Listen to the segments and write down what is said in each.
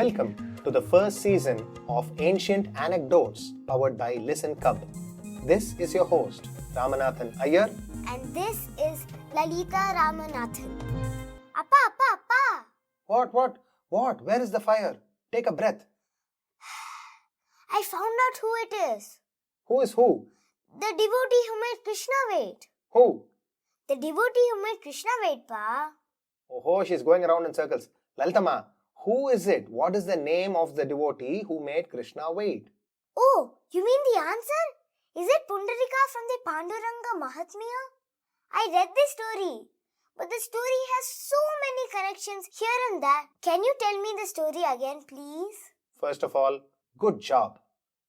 Welcome to the first season of Ancient Anecdotes powered by Listen Cub. This is your host, Ramanathan Iyer. And this is Lalita Ramanathan. Appa! What? Where is the fire? Take a breath. I found out who it is. Who is who? The devotee who made Krishna wait. Who? The devotee who made Krishna wait, Pa. Oh, she's going around in circles. Lalitama, who is it? What is the name of the devotee who made Krishna wait? Oh, you mean the answer? Is it Pundarika from the Panduranga Mahatmya? I read this story, but the story has so many connections here and there. Can you tell me the story again, please? First of all, good job.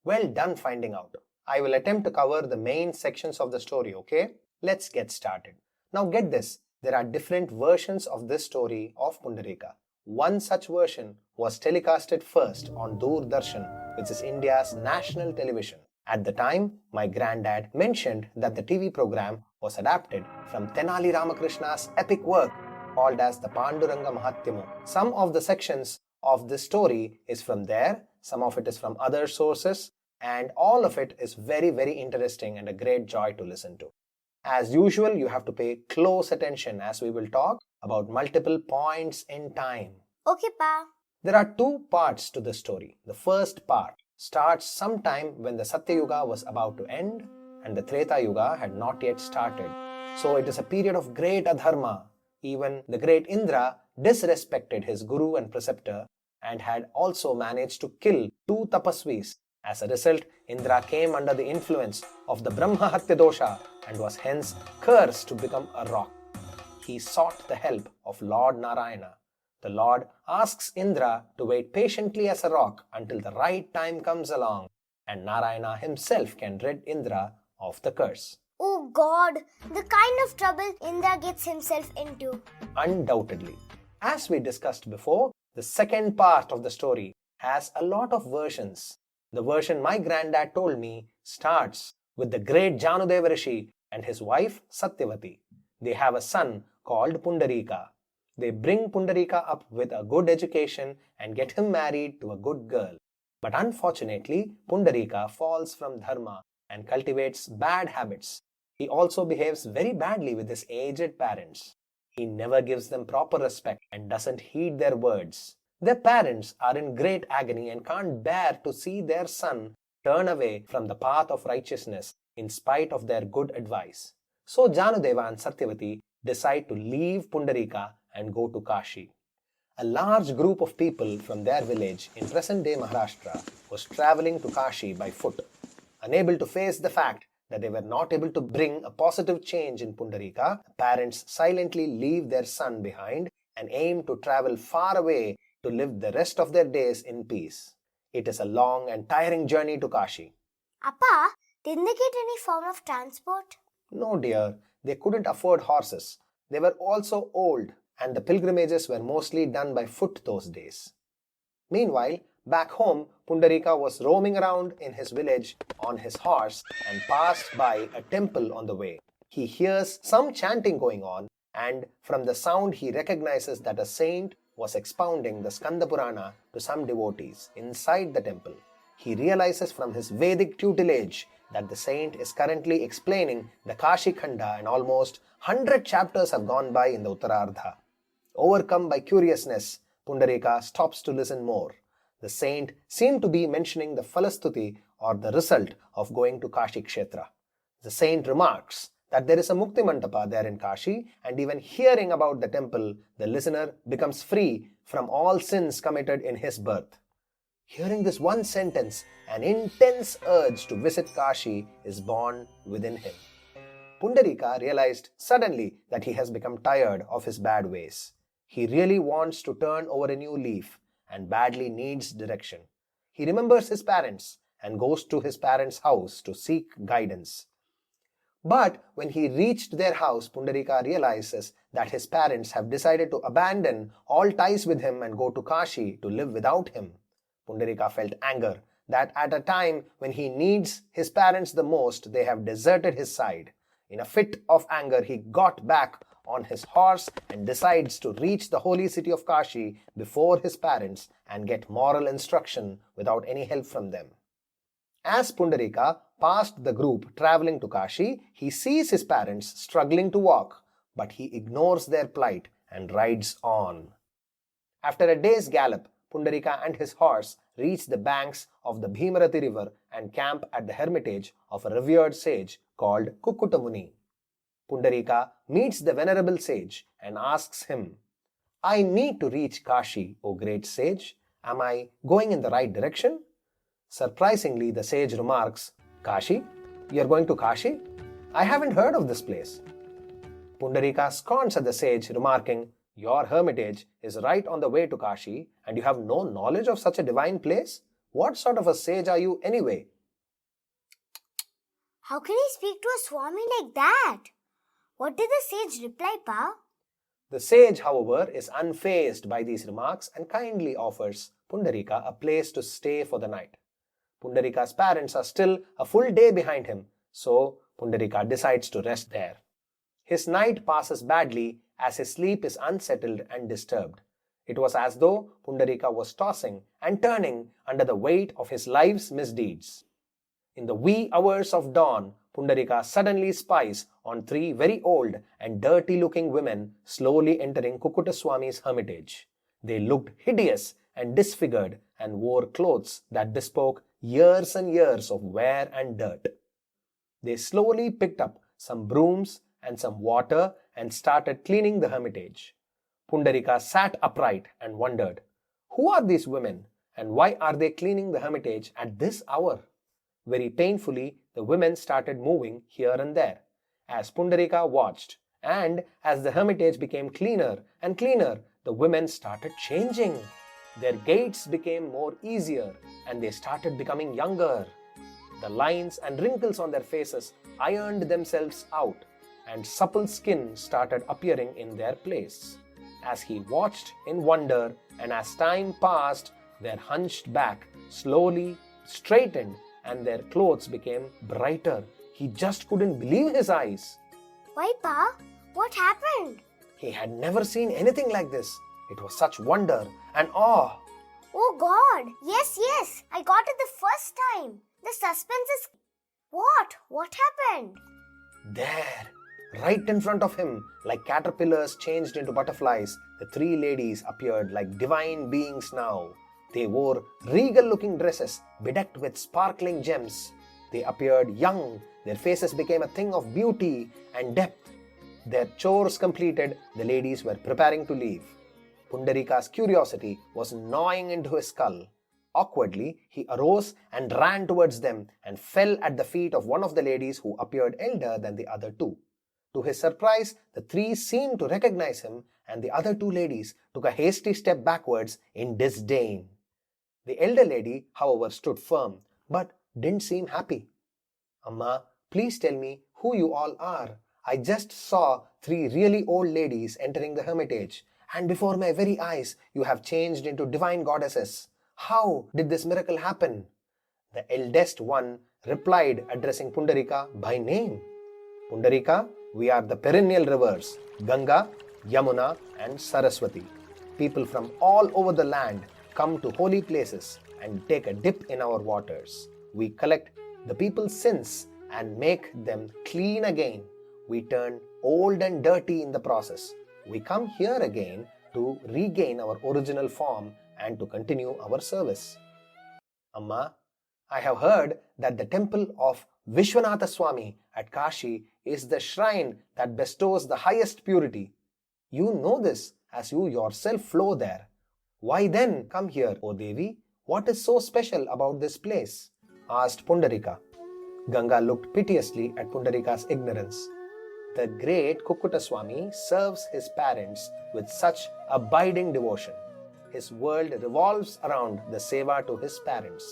Well done finding out. I will attempt to cover the main sections of the story, okay? Let's get started. Now get this, there are different versions of this story of Pundarika. One such version was telecasted first on Doordarshan, which is India's national television. At the time, my granddad mentioned that the TV program was adapted from Tenali Ramakrishna's epic work called as the Panduranga Mahatmya. Some of the sections of this story is from there, some of it is from other sources, and all of it is very, very interesting and a great joy to listen to. As usual, you have to pay close attention as we will talk about multiple points in time. Okay, Pa. There are two parts to the story. The first part starts sometime when the Satya Yuga was about to end and the Treta Yuga had not yet started. So it is a period of great adharma. Even the great Indra disrespected his guru and preceptor and had also managed to kill two tapasvis. As a result, Indra came under the influence of the Brahma Hatya dosha and was hence cursed to become a rock. He sought the help of Lord Narayana. The Lord asks Indra to wait patiently as a rock until the right time comes along and Narayana himself can rid Indra of the curse. Oh God, the kind of trouble Indra gets himself into. Undoubtedly. As we discussed before, the second part of the story has a lot of versions. The version my granddad told me starts with the great Janudeva Rishi and his wife Satyavati. They have a son called Pundarika. They bring Pundarika up with a good education and get him married to a good girl. But unfortunately, Pundarika falls from dharma and cultivates bad habits. He also behaves very badly with his aged parents. He never gives them proper respect and doesn't heed their words. Their parents are in great agony and can't bear to see their son turn away from the path of righteousness in spite of their good advice. So Janudeva and Satyavati decide to leave Pundarika and go to Kashi. A large group of people from their village in present-day Maharashtra was travelling to Kashi by foot. Unable to face the fact that they were not able to bring a positive change in Pundarika, the parents silently leave their son behind and aim to travel far away to live the rest of their days in peace. It is a long and tiring journey to Kashi. Appa, didn't they get any form of transport? No dear, they couldn't afford horses. They were also old and the pilgrimages were mostly done by foot those days. Meanwhile, back home, Pundarika was roaming around in his village on his horse and passed by a temple on the way. He hears some chanting going on and from the sound he recognizes that a saint was expounding the Skanda Purana to some devotees inside the temple. He realizes from his Vedic tutelage that the saint is currently explaining the Kashi Khanda and almost 100 chapters have gone by in the Uttarardha. Overcome by curiousness, Pundarika stops to listen more. The saint seemed to be mentioning the Falastuti or the result of going to Kashi Kshetra. The saint remarks that there is a Mukti Mandapa there in Kashi and even hearing about the temple, the listener becomes free from all sins committed in his birth. Hearing this one sentence, an intense urge to visit Kashi is born within him. Pundarika realized suddenly that he has become tired of his bad ways. He really wants to turn over a new leaf and badly needs direction. He remembers his parents and goes to his parents' house to seek guidance. But when he reached their house, Pundarika realizes that his parents have decided to abandon all ties with him and go to Kashi to live without him. Pundarika felt anger that at a time when he needs his parents the most, they have deserted his side. In a fit of anger, he got back on his horse and decides to reach the holy city of Kashi before his parents and get moral instruction without any help from them. As Pundarika passed the group traveling to Kashi, he sees his parents struggling to walk, but he ignores their plight and rides on. After a day's gallop, Pundarika and his horse reach the banks of the Bhimarathi river and camp at the hermitage of a revered sage called Kukkutamuni. Pundarika meets the venerable sage and asks him, "I need to reach Kashi, O great sage. Am I going in the right direction?" Surprisingly, the sage remarks, "Kashi? You are going to Kashi? I haven't heard of this place." Pundarika scorns at the sage, remarking, "Your hermitage is right on the way to Kashi, and you have no knowledge of such a divine place? What sort of a sage are you anyway?" How can he speak to a Swami like that? What did the sage reply, Pa? The sage, however, is unfazed by these remarks and kindly offers Pundarika a place to stay for the night. Pundarika's parents are still a full day behind him, so Pundarika decides to rest there. His night passes badly as his sleep is unsettled and disturbed. It was as though Pundarika was tossing and turning under the weight of his life's misdeeds. In the wee hours of dawn, Pundarika suddenly spies on 3 very old and dirty-looking women slowly entering Kukkutaswami's hermitage. They looked hideous and disfigured and wore clothes that bespoke years and years of wear and dirt. They slowly picked up some brooms and some water and started cleaning the hermitage. Pundarika sat upright and wondered, who are these women and why are they cleaning the hermitage at this hour? Very painfully, the women started moving here and there as Pundarika watched, and as the hermitage became cleaner and cleaner, the women started changing. Their gaits became more easier and they started becoming younger. The lines and wrinkles on their faces ironed themselves out and supple skin started appearing in their place. As he watched in wonder and as time passed, their hunched back slowly straightened and their clothes became brighter. He just couldn't believe his eyes. Why, Pa? What happened? He had never seen anything like this. It was such wonder and awe. Oh God! Yes, I got it the first time. The suspense is... What? What happened? There, right in front of him, like caterpillars changed into butterflies, the 3 ladies appeared like divine beings now. They wore regal-looking dresses bedecked with sparkling gems. They appeared young. Their faces became a thing of beauty and depth. Their chores completed, the ladies were preparing to leave. Pundarika's curiosity was gnawing into his skull. Awkwardly, he arose and ran towards them and fell at the feet of one of the ladies who appeared elder than the other 2. To his surprise, the 3 seemed to recognize him and the other 2 ladies took a hasty step backwards in disdain. The elder lady, however, stood firm but didn't seem happy. "Amma, please tell me who you all are. I just saw 3 really old ladies entering the hermitage, and before my very eyes you have changed into divine goddesses. How did this miracle happen?" The eldest one replied, addressing Pundarika by name. "Pundarika, we are the perennial rivers, Ganga, Yamuna and Saraswati. People from all over the land come to holy places and take a dip in our waters. We collect the people's sins and make them clean again. We turn old and dirty in the process. We come here again to regain our original form and to continue our service. Amma, I have heard that the temple of Vishwanatha Swami at Kashi is the shrine that bestows the highest purity. You know this as you yourself flow there. Why then come here, O Devi? What is so special about this place?" asked Pundarika. Ganga looked piteously at Pundarika's ignorance. The great Kukkutaswami serves his parents with such abiding devotion. His world revolves around the seva to his parents.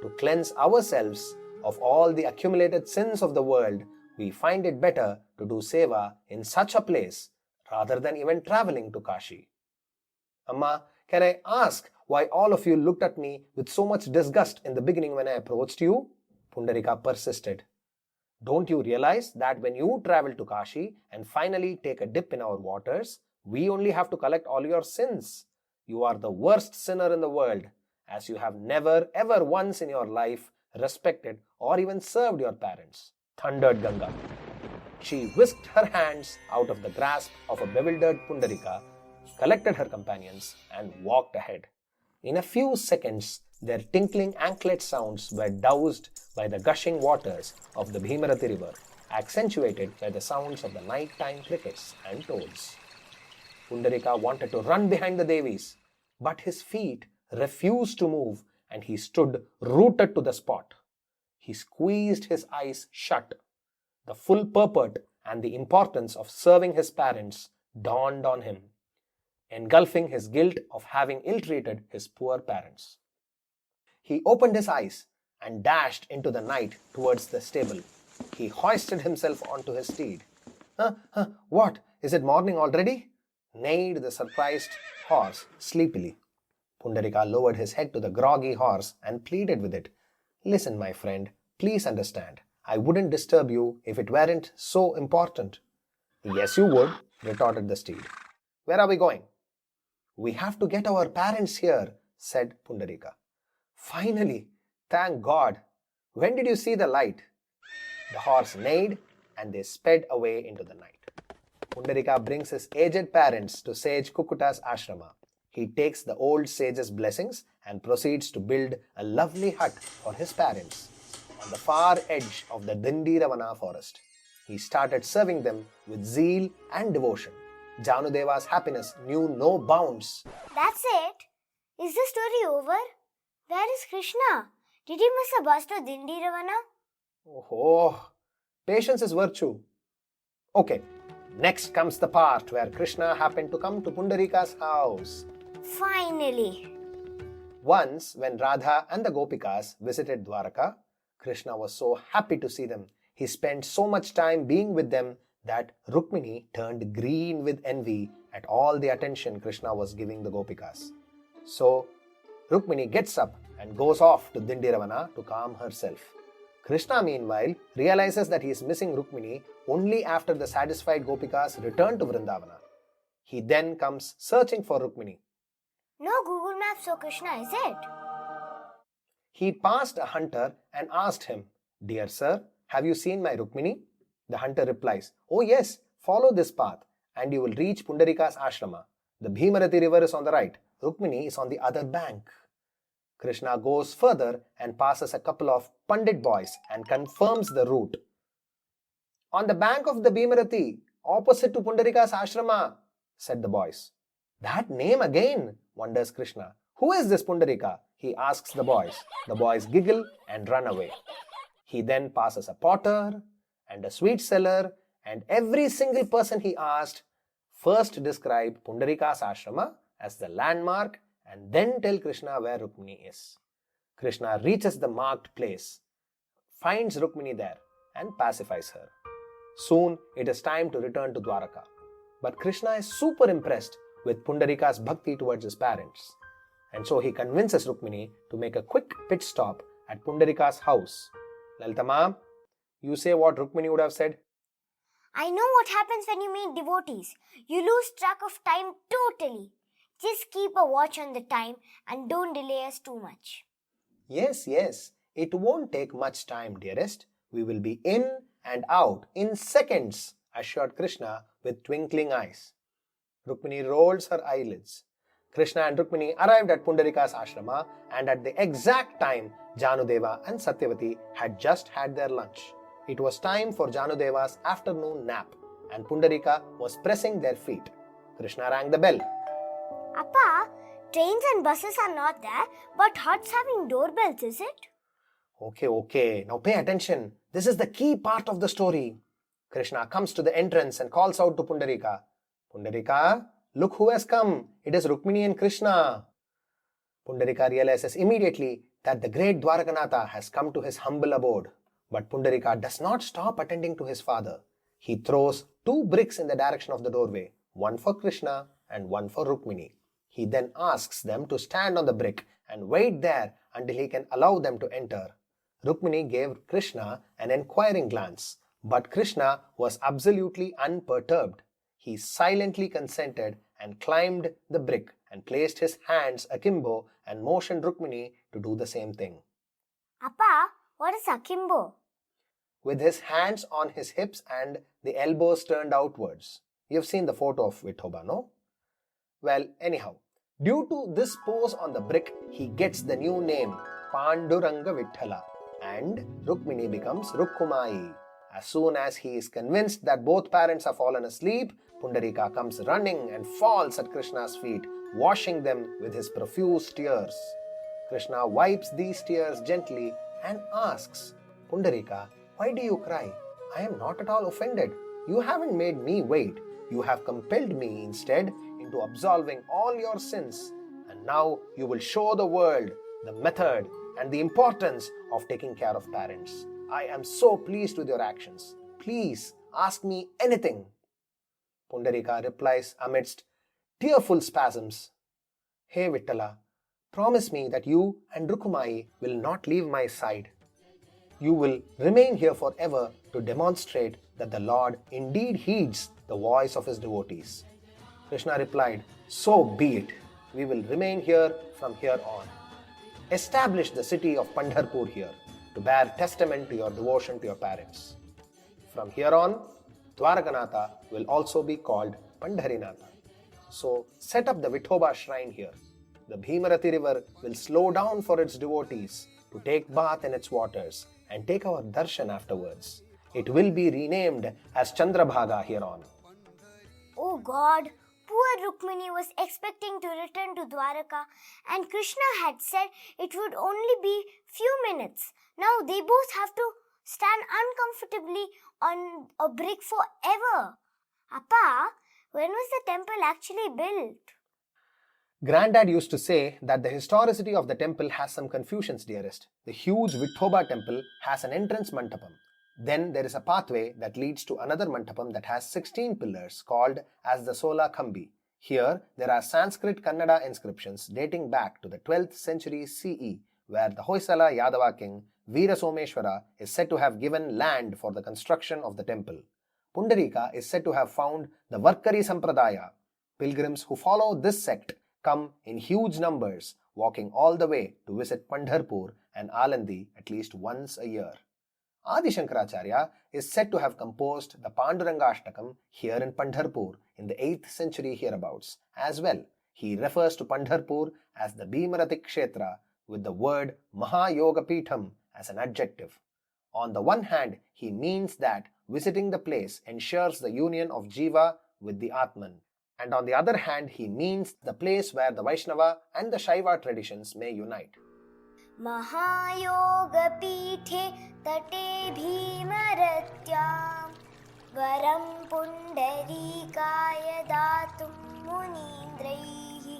To cleanse ourselves of all the accumulated sins of the world, we find it better to do seva in such a place rather than even traveling to Kashi. Amma, can I ask why all of you looked at me with so much disgust in the beginning when I approached you? Pundarika persisted. Don't you realize that when you travel to Kashi and finally take a dip in our waters, we only have to collect all your sins? You are the worst sinner in the world, as you have never ever once in your life respected or even served your parents, thundered Ganga. She whisked her hands out of the grasp of a bewildered Pundarika, collected her companions, and walked ahead. In a few seconds, their tinkling anklet sounds were doused by the gushing waters of the Bhimarathi river, accentuated by the sounds of the nighttime crickets and toads. Pundarika wanted to run behind the Devis, but his feet refused to move and he stood rooted to the spot. He squeezed his eyes shut. The full purport and the importance of serving his parents dawned on him, engulfing his guilt of having ill-treated his poor parents. He opened his eyes and dashed into the night towards the stable. He hoisted himself onto his steed. What? Is it morning already? Neighed the surprised horse sleepily. Pundarika lowered his head to the groggy horse and pleaded with it. Listen, my friend, please understand. I wouldn't disturb you if it weren't so important. Yes, you would, retorted the steed. Where are we going? We have to get our parents here, said Pundarika. Finally, thank God. When did you see the light? The horse neighed and they sped away into the night. Pundarika brings his aged parents to sage Kukuta's ashrama. He takes the old sage's blessings and proceeds to build a lovely hut for his parents on the far edge of the Niti Ramanathan forest. He started serving them with zeal and devotion. Janudeva's happiness knew no bounds. That's it? Is the story over? Where is Krishna? Did he miss a bus to Niti Ramanathan? Oh, patience is virtue. Okay, next comes the part where Krishna happened to come to Pundarika's house. Finally. Once, when Radha and the Gopikas visited Dwaraka, Krishna was so happy to see them. He spent so much time being with them that Rukmini turned green with envy at all the attention Krishna was giving the Gopikas. So, Rukmini gets up and goes off to Dindiravana to calm herself. Krishna, meanwhile, realizes that he is missing Rukmini only after the satisfied Gopikas return to Vrindavana. He then comes searching for Rukmini. No Google Maps for Krishna, is it? He passed a hunter and asked him, Dear sir, have you seen my Rukmini? The hunter replies, Oh yes, follow this path and you will reach Pundarika's ashrama. The Bhimarathi river is on the right. Rukmini is on the other bank. Krishna goes further and passes a couple of Pandit boys and confirms the route. On the bank of the Bhimarathi, opposite to Pundarika's ashrama, said the boys. That name again, wonders Krishna. Who is this Pundarika? He asks the boys. The boys giggle and run away. He then passes a potter and a sweet seller, and every single person he asked first describe Pundarika's ashrama as the landmark and then tell Krishna where Rukmini is. Krishna reaches the marked place, finds Rukmini there and pacifies her. Soon it is time to return to Dwaraka. But Krishna is super impressed with Pundarika's bhakti towards his parents. And so he convinces Rukmini to make a quick pit stop at Pundarika's house. Lalita ma'am, you say what Rukmini would have said? I know what happens when you meet devotees. You lose track of time totally. Just keep a watch on the time and don't delay us too much. Yes, it won't take much time, dearest. We will be in and out in seconds, assured Krishna with twinkling eyes. Rukmini rolls her eyelids. Krishna and Rukmini arrived at Pundarika's ashrama, and at the exact time, Janudeva and Satyavati had just had their lunch. It was time for Janudeva's afternoon nap, and Pundarika was pressing their feet. Krishna rang the bell. Appa, trains and buses are not there, but huts having doorbells, is it? Okay. Now pay attention. This is the key part of the story. Krishna comes to the entrance and calls out to Pundarika. Pundarika, look who has come. It is Rukmini and Krishna. Pundarika realizes immediately that the great Dwarakanatha has come to his humble abode. But Pundarika does not stop attending to his father. He throws 2 bricks in the direction of the doorway, one for Krishna and one for Rukmini. He then asks them to stand on the brick and wait there until he can allow them to enter. Rukmini gave Krishna an enquiring glance, but Krishna was absolutely unperturbed. He silently consented and climbed the brick and placed his hands akimbo and motioned Rukmini to do the same thing. Appa, what is akimbo? With his hands on his hips and the elbows turned outwards. You've seen the photo of Vithoba, no? Well, anyhow, due to this pose on the brick, he gets the new name Panduranga Vithala and Rukmini becomes Rukkumai. As soon as he is convinced that both parents have fallen asleep, Pundarika comes running and falls at Krishna's feet, washing them with his profuse tears. Krishna wipes these tears gently and asks, Pundarika, why do you cry? I am not at all offended. You haven't made me wait. You have compelled me instead into absolving all your sins. And now you will show the world the method and the importance of taking care of parents. I am so pleased with your actions. Please ask me anything. Pundarika replies amidst tearful spasms. Hey Vittala, promise me that you and Rukumai will not leave my side. You will remain here forever to demonstrate that the Lord indeed heeds the voice of his devotees. Krishna replied, So be it. We will remain here from here on. Establish the city of Pandharpur here to bear testament to your devotion to your parents. From here on, Dwarakanatha will also be called Pandharinatha. So set up the Vithoba shrine here. The Bhimarathi river will slow down for its devotees to take bath in its waters and take our darshan afterwards. It will be renamed as Chandrabhaga hereon. Oh God, poor Rukmini was expecting to return to Dwaraka and Krishna had said it would only be few minutes. Now they both have to stand uncomfortably on a brick forever. Appa, when was the temple actually built? Granddad used to say that the historicity of the temple has some confusions, dearest. The huge Vithoba temple has an entrance mantapam. Then there is a pathway that leads to another mantapam that has 16 pillars called as the Sola Khambi. Here, there are Sanskrit Kannada inscriptions dating back to the 12th century CE, where the Hoysala Yadava king Veera Someshwara is said to have given land for the construction of the temple. Pundarika is said to have found the Varkari Sampradaya. Pilgrims who follow this sect come in huge numbers, walking all the way to visit Pandharpur and Alandi at least once a year. Adi Shankaracharya is said to have composed the Panduranga Ashtakam here in Pandharpur in the 8th century hereabouts as well. He refers to Pandharpur as the Bhimarathi Kshetra with the word Mahayogapitham as an adjective. On the one hand, he means that visiting the place ensures the union of Jiva with the Atman. And on the other hand, he means the place where the Vaishnava and the Shaiva traditions may unite. Mahayogapithe tate bhimaratyam varam pundarikaya datum munindraihi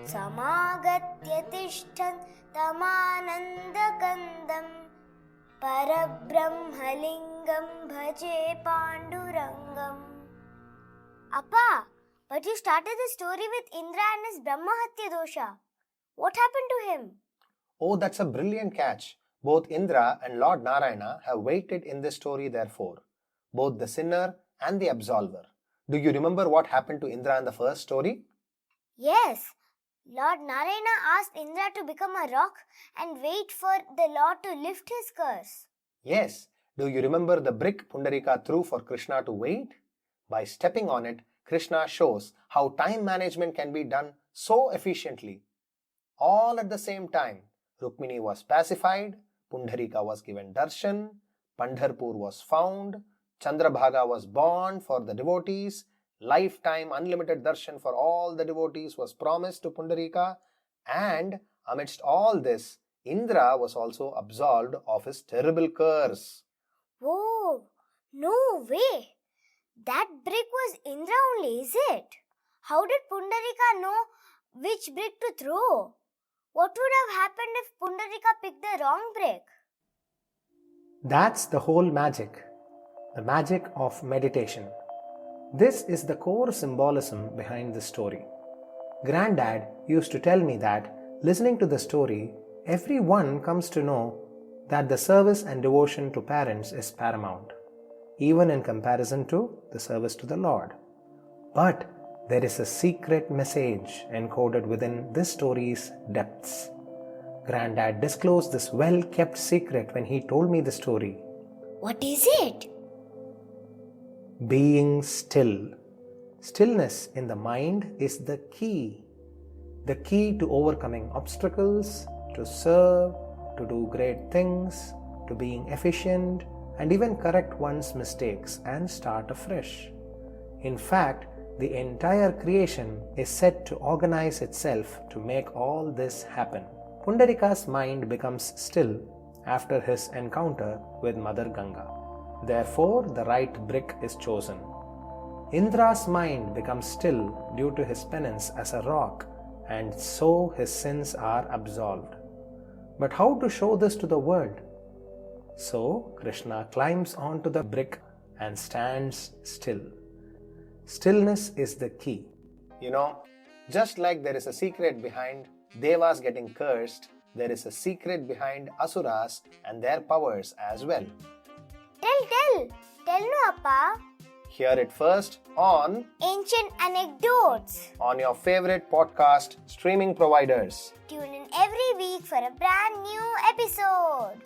samagatya tishtan tamanandakandam parabrahmalingam bhaje pandurangam. Appa, but you started the story with Indra and his Brahmahatya dosha. What happened to him? Oh, that's a brilliant catch. Both Indra and Lord Narayana have waited in this story therefore, both the sinner and the absolver. Do you remember what happened to Indra in the first story? Yes, Lord Narayana asked Indra to become a rock and wait for the Lord to lift his curse. Yes. Do you remember the brick Pundarika threw for Krishna to wait? By stepping on it, Krishna shows how time management can be done so efficiently. All at the same time, Rukmini was pacified, Pundarika was given darshan, Pandharpur was found, Chandrabhaga was born for the devotees, lifetime unlimited darshan for all the devotees was promised to Pundarika, and amidst all this, Indra was also absolved of his terrible curse. Whoa, no way! That brick was Indra only, is it? How did Pundarika know which brick to throw? What would have happened if Pundarika picked the wrong brick? That's the whole magic. The magic of meditation. This is the core symbolism behind the story. Granddad used to tell me that listening to the story, everyone comes to know that the service and devotion to parents is paramount, even in comparison to the service to the Lord. But there is a secret message encoded within this story's depths. Granddad disclosed this well-kept secret when he told me the story. What is it? Being still. Stillness in the mind is the key. The key to overcoming obstacles, to serve, to do great things, to being efficient, and even correct one's mistakes and start afresh. In fact, the entire creation is set to organize itself to make all this happen. Pundarika's mind becomes still after his encounter with Mother Ganga. Therefore, the right brick is chosen. Indra's mind becomes still due to his penance as a rock, and so his sins are absolved. But how to show this to the world? So Krishna climbs onto the brick and stands still. Stillness is the key. You know, just like there is a secret behind Devas getting cursed, there is a secret behind Asuras and their powers as well. Tell no, Appa. Hear it first on Ancient Anecdotes. on your favorite podcast streaming providers. Tune in every week for a brand new episode.